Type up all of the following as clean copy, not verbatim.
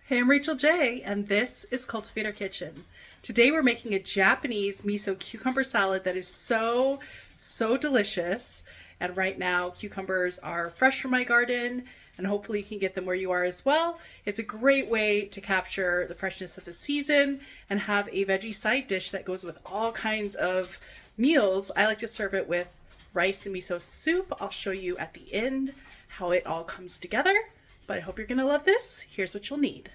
Hey, I'm Rachel J, and this is Cultivator Kitchen. Today we're making a Japanese miso cucumber salad that is so delicious. And right now, cucumbers are fresh from my garden, and hopefully you can get them where you are as well. It's a great way to capture the freshness of the season and have a veggie side dish that goes with all kinds of meals. I like to serve it with rice and miso soup. I'll show you at the end how it all comes together. But I hope you're gonna love this. Here's what you'll need.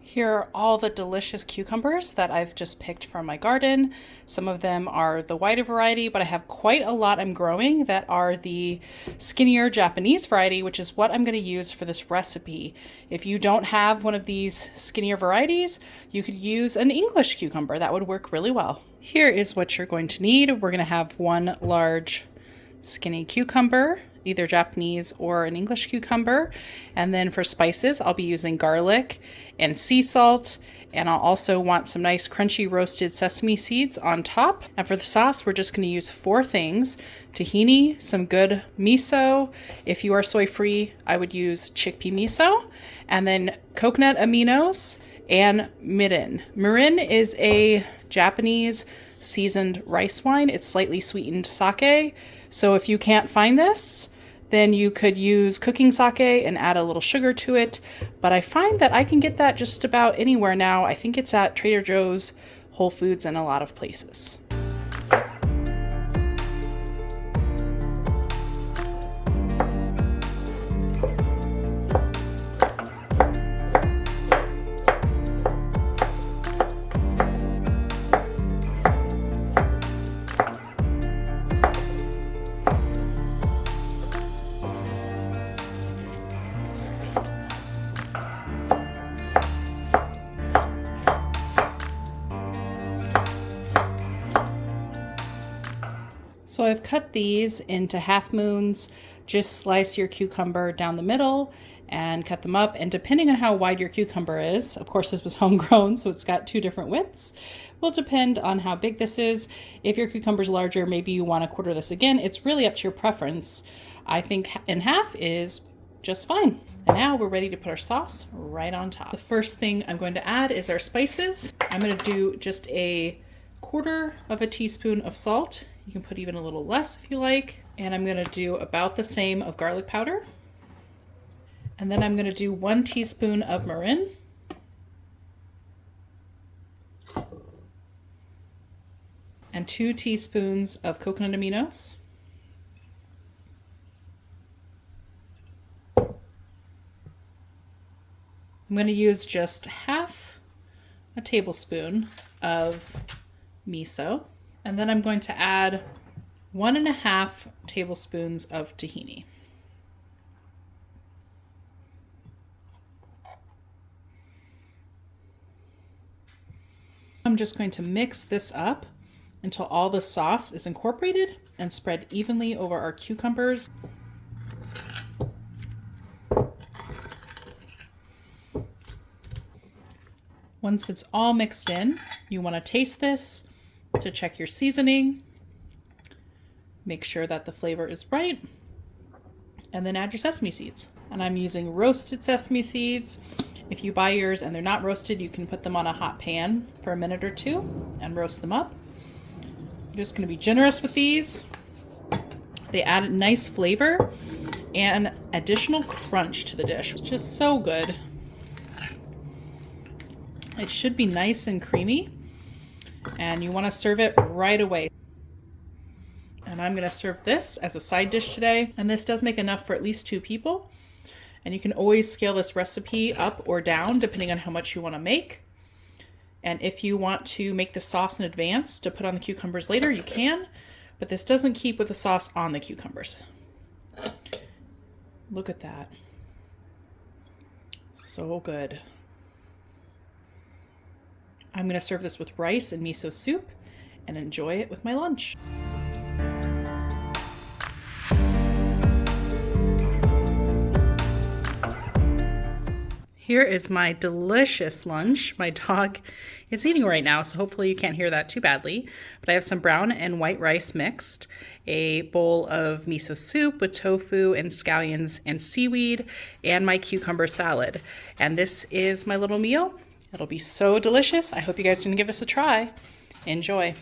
Here are all the delicious cucumbers that I've just picked from my garden. Some of them are the whiter variety, but I have quite a lot I'm growing that are the skinnier Japanese variety, which is what I'm going to use for this recipe. If you don't have one of these skinnier varieties, you could use an English cucumber. That would work really well. Here is what you're going to need. We're going to have one large skinny cucumber, either Japanese or an English cucumber. And then for spices, I'll be using garlic and sea salt. And I'll also want some nice crunchy roasted sesame seeds on top. And for the sauce, we're just going to use 4 things: tahini, some good miso. If you are soy-free, I would use chickpea miso. And then coconut aminos and mirin. Mirin is a Japanese seasoned rice wine. It's slightly sweetened sake. So if you can't find this, then you could use cooking sake and add a little sugar to it. But I find that I can get that just about anywhere now. I think it's at Trader Joe's, Whole Foods, and a lot of places. So I've cut these into half moons. Just slice your cucumber down the middle and cut them up. And depending on how wide your cucumber is, of course this was homegrown, so it's got 2 different widths, will depend on how big this is. If your cucumber's larger, maybe you want to quarter this again. It's really up to your preference. I think in half is just fine. And now we're ready to put our sauce right on top. The first thing I'm going to add is our spices. I'm going to do just a 1/4 teaspoon of salt. You can put even a little less if you like. And I'm going to do about the same of garlic powder. And then I'm going to do 1 teaspoon of mirin. And 2 teaspoons of coconut aminos. I'm going to use just half a tablespoon of miso. And then I'm going to add 1½ tablespoons of tahini. I'm just going to mix this up until all the sauce is incorporated and spread evenly over our cucumbers. Once it's all mixed in, you want to taste this to check your seasoning. Make sure that the flavor is right, and then add your sesame seeds. And I'm using roasted sesame seeds. If you buy yours and they're not roasted, you can put them on a hot pan for a minute or 2 and roast them up. I'm just going to be generous with these. They add a nice flavor and additional crunch to the dish, which is so good. It should be nice and creamy, and you want to serve it right away. And I'm going to serve this as a side dish today. And this does make enough for at least 2 people. And you can always scale this recipe up or down depending on how much you want to make. And if you want to make the sauce in advance to put on the cucumbers later, you can. But this doesn't keep with the sauce on the cucumbers. Look at that. So good. I'm going to serve this with rice and miso soup. and enjoy it with my lunch. Here is my delicious lunch. My dog is eating right now, so hopefully you can't hear that too badly. But I have some brown and white rice mixed, a bowl of miso soup with tofu and scallions and seaweed, and my cucumber salad. And this is my little meal. It'll be so delicious. I hope you guys can give this a try. Enjoy.